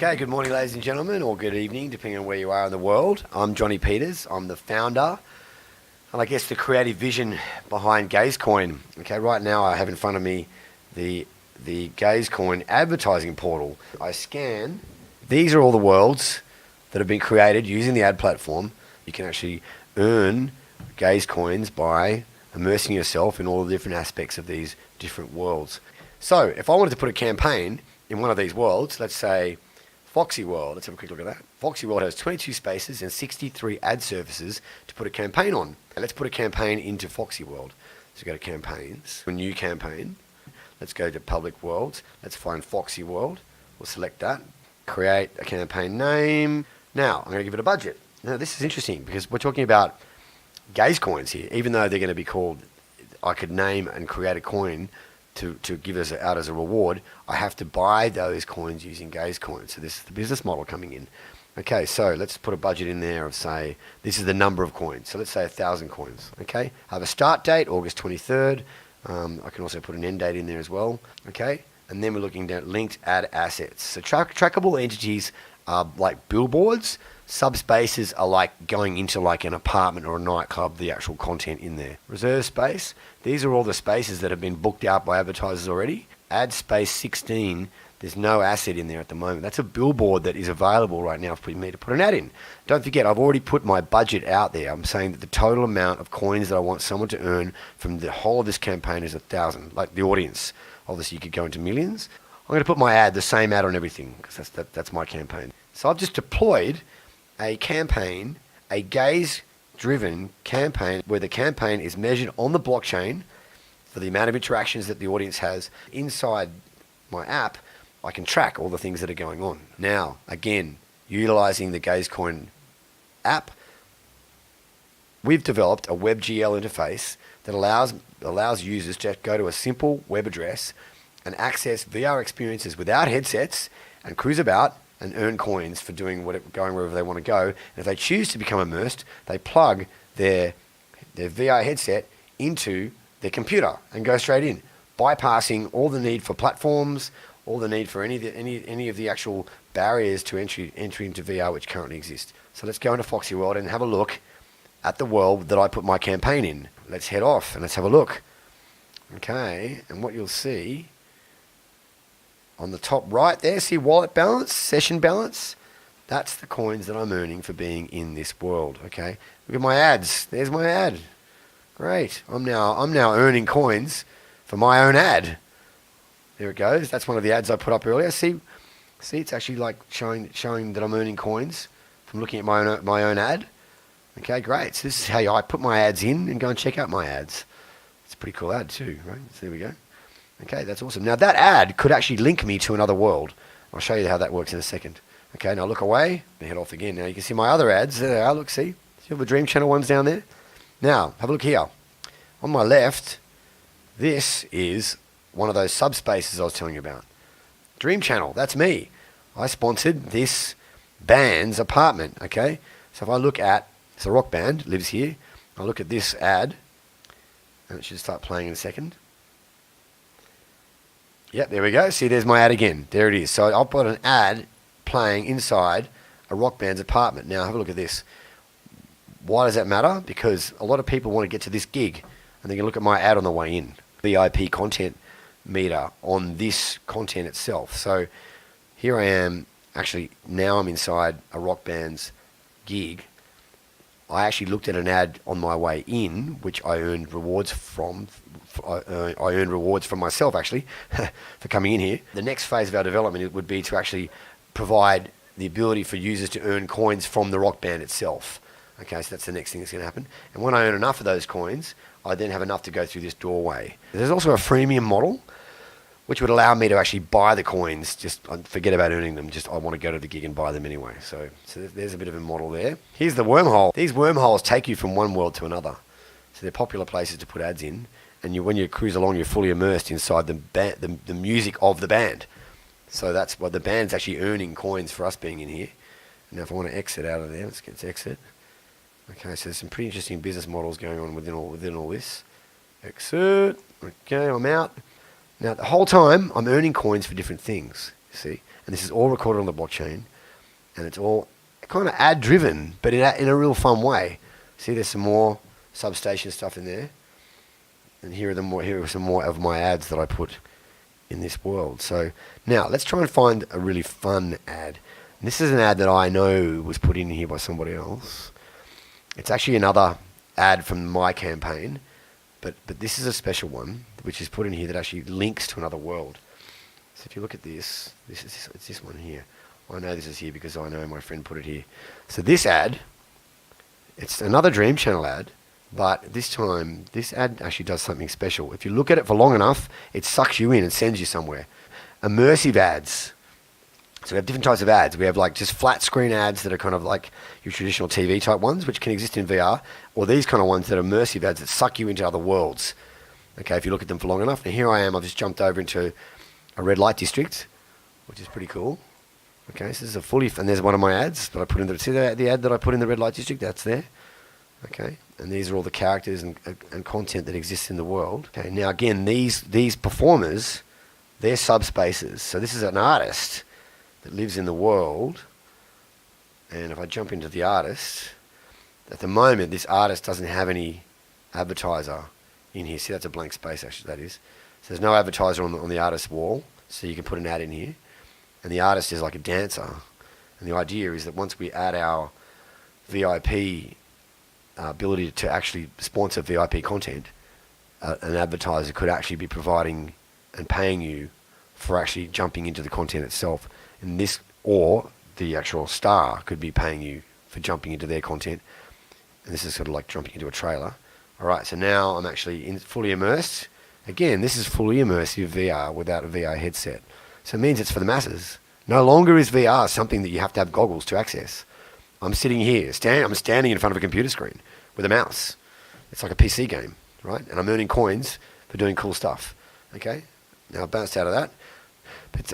Okay, good morning, ladies and gentlemen, or good evening, depending on where you are in the world. I'm Jonny Peters. I'm the founder, and I guess the creative vision behind GazeCoin. Okay, right now I have in front of me the GazeCoin advertising portal. I scan. These are all the worlds that have been created using the ad platform. You can actually earn GazeCoins by immersing yourself in all the different aspects of these different worlds. So, if I wanted to put a campaign in one of these worlds, let's say Foxy World. Let's have a quick look at that. Foxy World has 22 spaces and 63 ad services to put a campaign on. Now let's put a campaign into Foxy World. So go to campaigns, a new campaign. Let's go to public worlds. Let's find Foxy World. We'll select that. Create a campaign name. Now I'm going to give it a budget. Now this is interesting because we're talking about GazeCoins here. Even though they're going to be called, I could name and create a coin to give us out as a reward, I have to buy those coins using GazeCoin. So this is the business model coming in. Okay, so let's put a budget in there of, say, this is the number of coins. So let's say 1,000 coins. Okay, I have a start date, August 23rd. I can also put an end date in there as well. Okay, and then we're looking at linked ad assets. So trackable entities are like billboards. Subspaces are like going into like an apartment or a nightclub, the actual content in there. Reserve space, these are all the spaces that have been booked out by advertisers already. Ad space 16, there's no asset in there at the moment. That's a billboard that is available right now for me to put an ad in. Don't forget, I've already put my budget out there. I'm saying that the total amount of coins that I want someone to earn from the whole of this campaign is 1,000, like the audience. Obviously, you could go into millions. I'm going to put my ad, the same ad on everything, because that's my campaign. So I've just deployed a campaign, a gaze-driven campaign, where the campaign is measured on the blockchain for the amount of interactions that the audience has. Inside my app, I can track all the things that are going on. Now, again, utilizing the GazeCoin app, we've developed a WebGL interface that allows users to go to a simple web address and access VR experiences without headsets and cruise about and earn coins for going wherever they want to go. And if they choose to become immersed, they plug their VR headset into their computer and go straight in, bypassing all the need for platforms, all the need for any of the actual barriers to entry into VR which currently exist. So let's go into Foxy World and have a look at the world that I put my campaign in. Let's head off and let's have a look. Okay, and what you'll see on the top right there, see wallet balance, session balance? That's the coins that I'm earning for being in this world, okay? Look at my ads. There's my ad. Great. I'm now earning coins for my own ad. There it goes. That's one of the ads I put up earlier. See it's actually like showing that I'm earning coins from looking at my own ad. Okay, great. So this is how I put my ads in and go and check out my ads. It's a pretty cool ad too, right? So there we go. Okay, that's awesome. Now that ad could actually link me to another world. I'll show you how that works in a second. Okay, now look away and head off again. Now you can see my other ads. There they are. Look, see all the Dream Channel ones down there? Now, have a look here. On my left, this is one of those subspaces I was telling you about. Dream Channel, that's me. I sponsored this band's apartment, okay? So if I look at, it's a rock band, lives here. I'll look at this ad, and it should start playing in a second. Yep, there we go. See, there's my ad again. There it is. So I'll put an ad playing inside a rock band's apartment. Now, have a look at this. Why does that matter? Because a lot of people want to get to this gig, and they can look at my ad on the way in. VIP content meter on this content itself. So here I am. Actually, now I'm inside a rock band's gig. I actually looked at an ad on my way in, which I earned rewards from. I earned rewards from myself, actually, for coming in here. The next phase of our development would be to actually provide the ability for users to earn coins from the rock band itself. Okay, so that's the next thing that's going to happen. And when I earn enough of those coins, I then have enough to go through this doorway. There's also a freemium model, which would allow me to actually buy the coins. Just forget about earning them. Just I want to go to the gig and buy them anyway. So there's a bit of a model there. Here's the wormhole. These wormholes take you from one world to another. So they're popular places to put ads in. And when you cruise along, you're fully immersed inside the music of the band. So that's what the band's actually earning coins for us being in here. Now if I want to exit out of there, let's get to exit. Okay, so there's some pretty interesting business models going on within all this. Exit. Okay, I'm out. Now the whole time I'm earning coins for different things, you see. and this is all recorded on the blockchain, and it's all kind of ad driven, but in a real fun way. See, there's some more substation stuff in there, and here are some more of my ads that I put in this world. So now let's try and find a really fun ad. And this is an ad that I know was put in here by somebody else. It's actually another ad from my campaign, but this is a special one which is put in here that actually links to another world. So if you look at this, it's this one here. I know this is here because I know my friend put it here. So this ad, it's another Dream Channel ad, but this time this ad actually does something special. If you look at it for long enough, it sucks you in and sends you somewhere. Immersive ads. So we have different types of ads. We have like just flat screen ads that are kind of like your traditional TV type ones, which can exist in VR, or these kind of ones that are immersive ads that suck you into other worlds. Okay, if you look at them for long enough. Now here I am, I've just jumped over into a red light district, which is pretty cool. Okay, so this is a fully, and there's one of my ads that I put in the, see the ad that I put in the red light district, that's there. Okay, and these are all the characters and content that exists in the world. Okay, now again, these performers, they're subspaces. So this is an artist that lives in the world, and if I jump into the artist, at the moment this artist doesn't have any advertiser in here. See, that's a blank space actually, that is. So there's no advertiser on the artist's wall, so you can put an ad in here. And the artist is like a dancer. And the idea is that once we add our VIP ability to actually sponsor VIP content, an advertiser could actually be providing and paying you for actually jumping into the content itself. And this, or the actual star could be paying you for jumping into their content. And this is sort of like jumping into a trailer. All right, so now I'm actually fully immersed. Again, this is fully immersive VR without a VR headset. So it means it's for the masses. No longer is VR something that you have to have goggles to access. I'm sitting here, I'm standing in front of a computer screen with a mouse. It's like a PC game, right? And I'm earning coins for doing cool stuff. Okay? Now I've bounced out of that.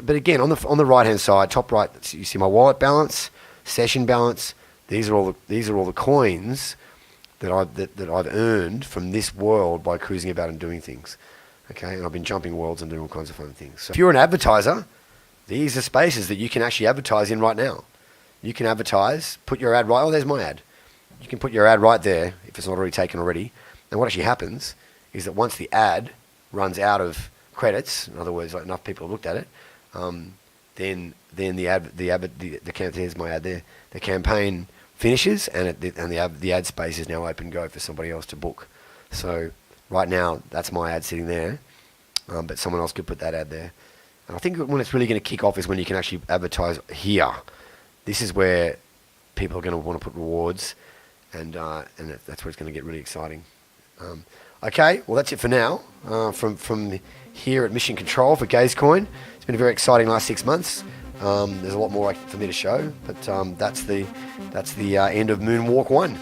But again, on the right-hand side, top right, you see my wallet balance, session balance. These are all the coins that I've earned from this world by cruising about and doing things. Okay, and I've been jumping worlds and doing all kinds of fun things. So if you're an advertiser, these are spaces that you can actually advertise in right now. You can advertise, put your ad right. Oh, there's my ad. You can put your ad right there if it's not already taken already. And what actually happens is that once the ad runs out of credits, in other words, like enough people have looked at it, then there's my ad there. The campaign finishes, and the ad space is now open go for somebody else to book. So right now, that's my ad sitting there, but someone else could put that ad there. And I think when it's really going to kick off is when you can actually advertise here. This is where people are going to want to put rewards, and that's where it's going to get really exciting. Okay, well that's it for now. From here at Mission Control for Gazecoin, it's been a very exciting last 6 months. There's a lot more for me to show, but that's the end of Moonwalk 1.